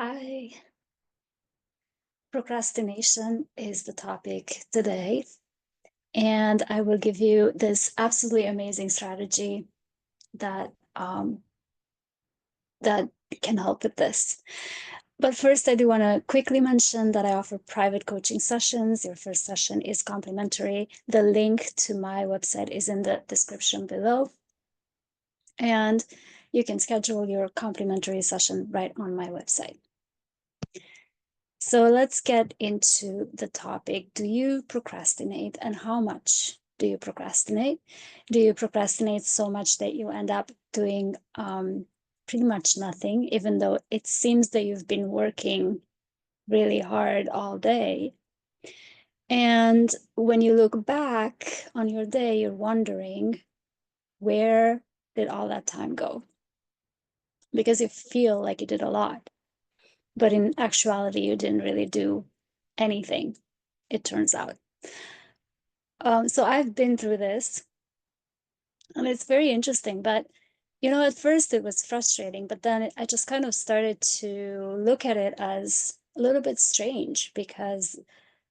Hi. Procrastination is the topic today, and I will give you this absolutely amazing strategy that that can help with this. But first, I do want to quickly mention that I offer private coaching sessions. Your first session is complimentary. The link to my website is in the description below, and you can schedule your complimentary session right on my website. So let's get into the topic. Do you procrastinate, and how much do you procrastinate? Do you procrastinate so much that you end up doing pretty much nothing, even though it seems that you've been working really hard all day? And when you look back on your day, you're wondering, where did all that time go? Because you feel like you did a lot, but in actuality, you didn't really do anything, it turns out. So I've been through this, and it's very interesting. But, at first it was frustrating, but then I just kind of started to look at it as a little bit strange, because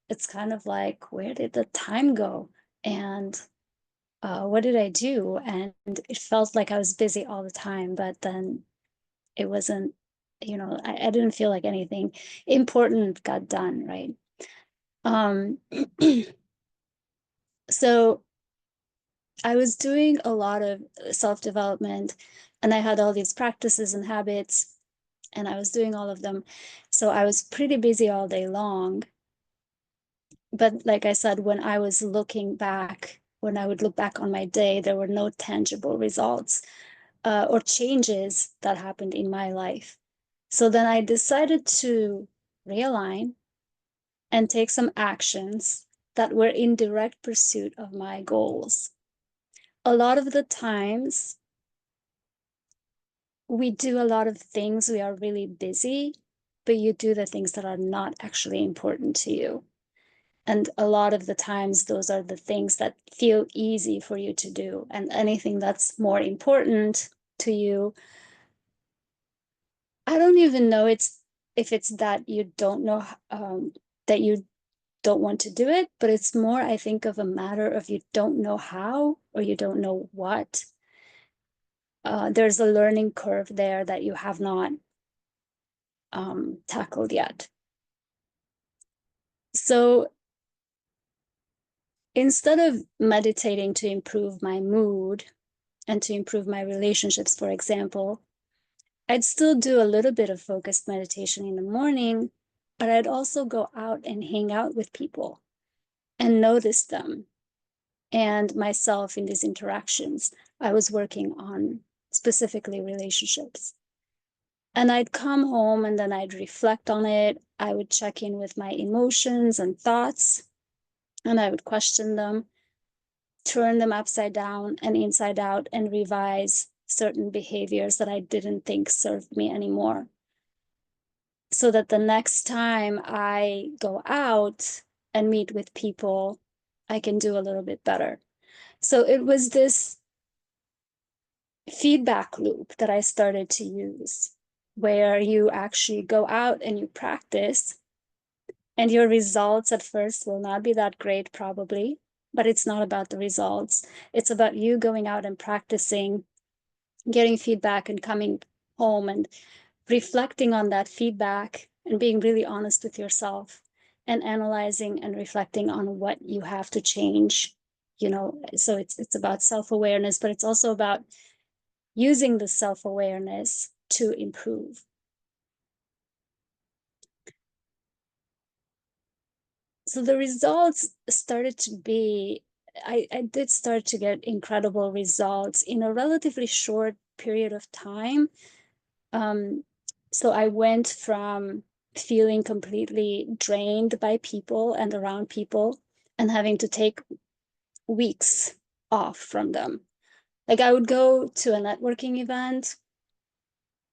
it's kind of like, where did the time go? And what did I do? And it felt like I was busy all the time, but then it wasn't, I didn't feel like anything important got done, right? Um, so I was doing a lot of self-development, and I had all these practices and habits, and I was doing all of them. So I was pretty busy all day long. But like I said, when I was looking back, when I would look back on my day, there were no tangible results or changes that happened in my life. So then I decided to realign and take some actions that were in direct pursuit of my goals. A lot of the times, we do a lot of things, we are really busy, but you do the things that are not actually important to you. And a lot of the times, those are the things that feel easy for you to do. And anything that's more important to you, I don't even know if it's that you don't know, that you don't want to do it, but it's more, I think, of a matter of you don't know how, or you don't know what. There's a learning curve there that you have not tackled yet. So instead of meditating to improve my mood and to improve my relationships, for example, I'd still do a little bit of focused meditation in the morning, but I'd also go out and hang out with people and notice them and myself in these interactions. I was working on specifically relationships. And I'd come home and then I'd reflect on it. I would check in with my emotions and thoughts, and I would question them, turn them upside down and inside out, and revise certain behaviors that I didn't think served me anymore, so that the next time I go out and meet with people, I can do a little bit better. So it was this feedback loop that I started to use, where you actually go out and you practice, and your results at first will not be that great, probably, but it's not about the results. It's about you going out and practicing, getting feedback, and coming home and reflecting on that feedback and being really honest with yourself and analyzing and reflecting on what you have to change. So it's about self-awareness, but it's also about using the self-awareness to improve. So the results started to be, I did start to get incredible results in a relatively short period of time. So I went from feeling completely drained by people and around people, and having to take weeks off from them. Like, I would go to a networking event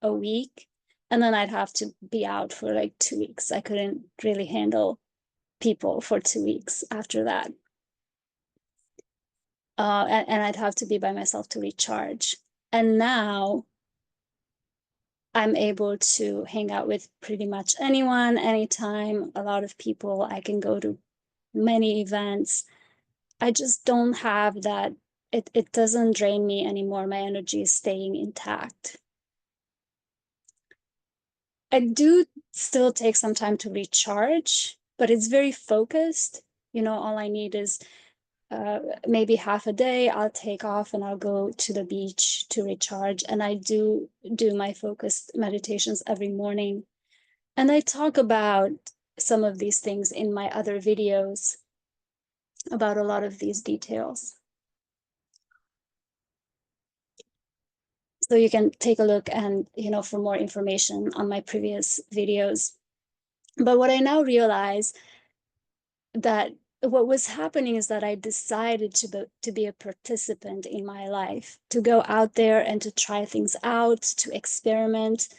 a week, and then I'd have to be out for like 2 weeks. I couldn't really handle people for 2 weeks after that. And I'd have to be by myself to recharge. And now I'm able to hang out with pretty much anyone, anytime, a lot of people. I can go to many events. I just don't have that. It doesn't drain me anymore. My energy is staying intact. I do still take some time to recharge, but it's very focused. All I need is maybe half a day. I'll take off and I'll go to the beach to recharge. And I do my focused meditations every morning. And I talk about some of these things in my other videos about a lot of these details. So you can take a look and, for more information on my previous videos. But what I now realize that what was happening is that I decided to be a participant in my life, to go out there and to try things out, to experiment,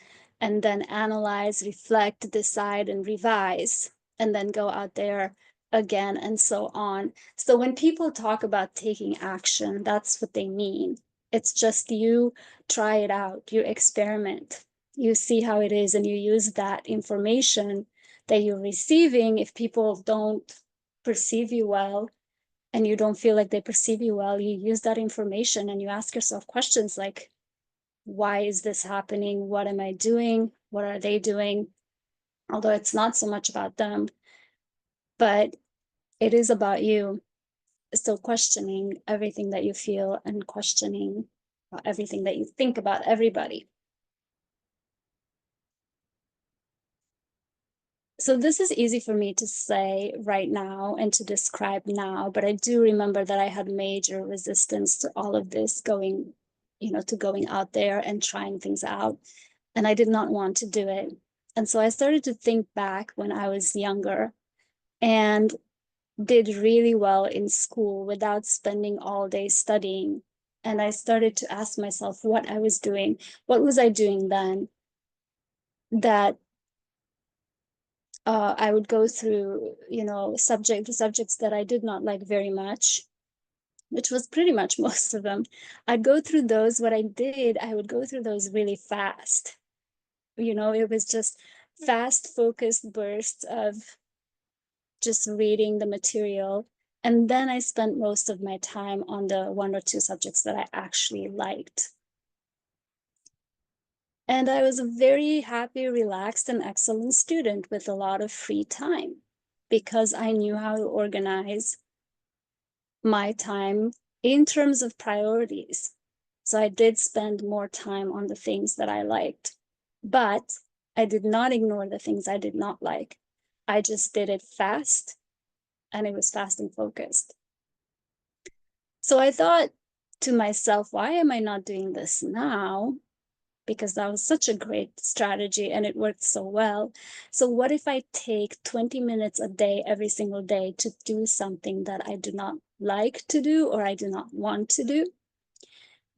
and then analyze, reflect, decide, and revise, and then go out there again, and so on. So when people talk about taking action, that's what they mean. It's just you try it out, you experiment, you see how it is, and you use that information that you're receiving. If people don't perceive you well and you don't feel like they perceive you well, you use that information and you ask yourself questions like, why is this happening? What am I doing? What are they doing? Although it's not so much about them, but it is about you. So questioning everything that you feel and questioning everything that you think about everybody. So this is easy for me to say right now and to describe now, but I do remember that I had major resistance to all of this going out there and trying things out. And I did not want to do it. And so I started to think back when I was younger and did really well in school without spending all day studying. And I started to ask myself what I was doing. What was I doing then that I would go through, subjects that I did not like very much, which was pretty much most of them. I'd go through those. What I did, I would go through those really fast. It was just fast, focused bursts of just reading the material. And then I spent most of my time on the one or two subjects that I actually liked. And I was a very happy, relaxed, and excellent student with a lot of free time because I knew how to organize my time in terms of priorities. So I did spend more time on the things that I liked, but I did not ignore the things I did not like. I just did it fast, and it was fast and focused. So I thought to myself, why am I not doing this now? Because that was such a great strategy and it worked so well. So what if I take 20 minutes a day, every single day, to do something that I do not like to do or I do not want to do,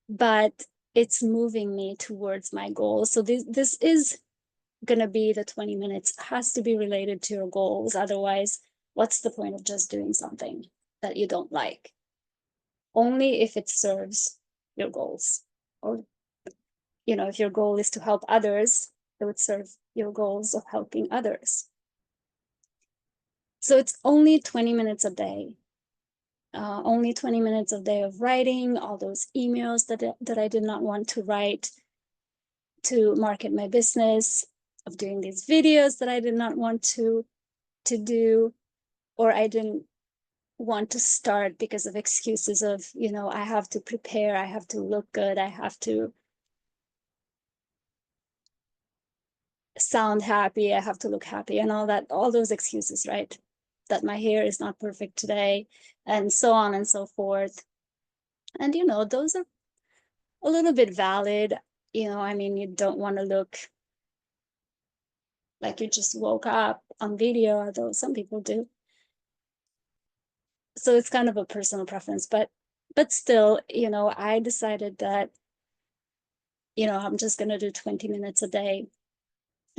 but it's moving me towards my goals. So this is going to be the 20 minutes, has to be related to your goals. Otherwise, what's the point of just doing something that you don't like? Only if it serves your goals. Or if your goal is to help others, it would serve your goals of helping others. So it's only 20 minutes a day. Only 20 minutes a day of writing all those emails that I did not want to write, to market my business, of doing these videos that I did not want to do, or I didn't want to start because of excuses of, I have to prepare, I have to look good, I have to sound happy, I have to look happy, and all those excuses, right? That my hair is not perfect today, and so on and so forth. And those are a little bit valid. You don't want to look like you just woke up on video, although some people do. So it's kind of a personal preference, but still, I decided that, I'm just going to do 20 minutes a day,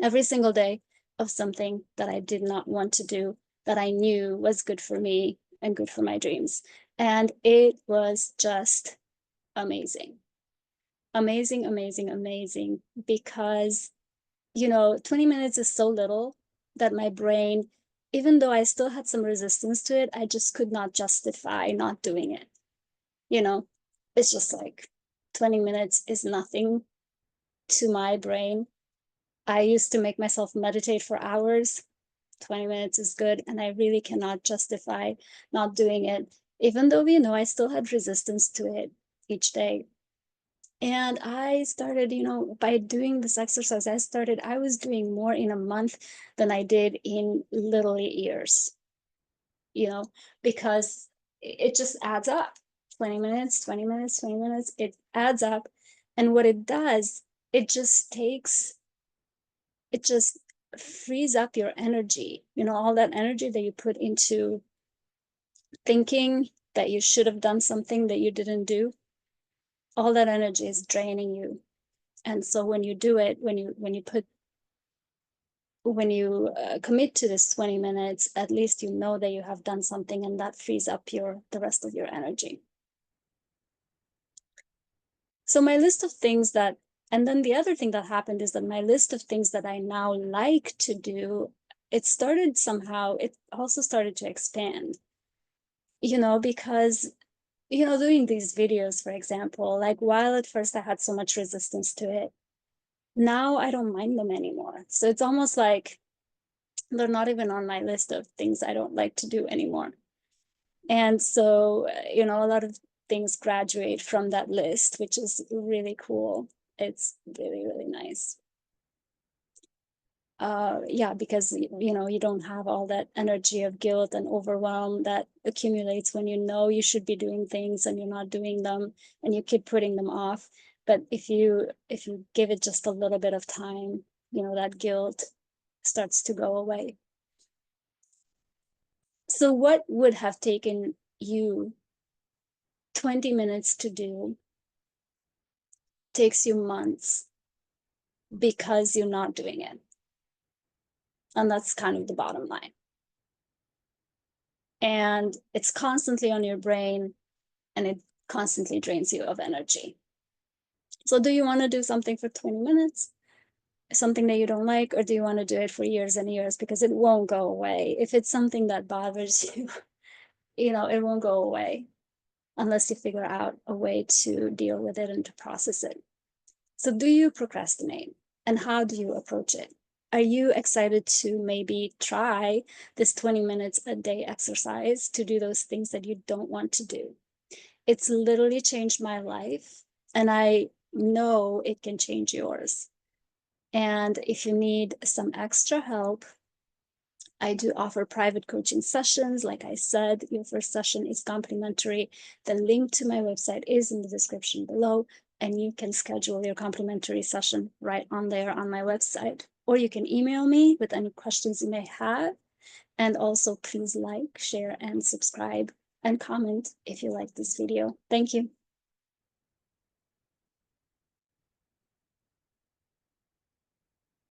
every single day, of something that I did not want to do, that I knew was good for me and good for my dreams. And it was just amazing. amazing, amazing, amazing, because, you know, 20 minutes is so little that my brain, even though I still had some resistance to it, I just could not justify not doing it. You know, it's just like 20 minutes is nothing to my brain. I used to make myself meditate for hours. 20 minutes is good. And I really cannot justify not doing it, even though, you know, I still had resistance to it each day. And I started, you know, by doing this exercise, I was doing more in a month than I did in literally years, you know, because it just adds up. 20 minutes, 20 minutes, 20 minutes, it adds up. And what it does, it just takes, it just frees up your energy, you know, all that energy that you put into thinking that you should have done something that you didn't do. All that energy is draining you. And so when you do it, when you commit to this 20 minutes, at least you know that you have done something, and that frees up the rest of your energy. So my list of things that, and then the other thing that happened is that my list of things that I now like to do, it also started to expand, you know, because, you know, doing these videos, for example, like while at first I had so much resistance to it, now I don't mind them anymore. So it's almost like they're not even on my list of things I don't like to do anymore. And so, you know, a lot of things graduate from that list, which is really cool. It's really, really nice. Yeah, because, you know, you don't have all that energy of guilt and overwhelm that accumulates when you know you should be doing things and you're not doing them and you keep putting them off. But if you give it just a little bit of time, you know, that guilt starts to go away. So what would have taken you 20 minutes to do takes you months because you're not doing it. And that's kind of the bottom line. And it's constantly on your brain, and it constantly drains you of energy. So do you want to do something for 20 minutes? Something that you don't like, or do you want to do it for years and years? Because it won't go away. If it's something that bothers you, you know, it won't go away unless you figure out a way to deal with it and to process it. So do you procrastinate, and how do you approach it? Are you excited to maybe try this 20 minutes a day exercise to do those things that you don't want to do? It's literally changed my life, and I know it can change yours. And if you need some extra help, I do offer private coaching sessions. Like I said, your first session is complimentary. The link to my website is in the description below, and you can schedule your complimentary session right on there on my website. Or you can email me with any questions you may have. And also please like, share, and subscribe, and comment if you like this video. Thank you.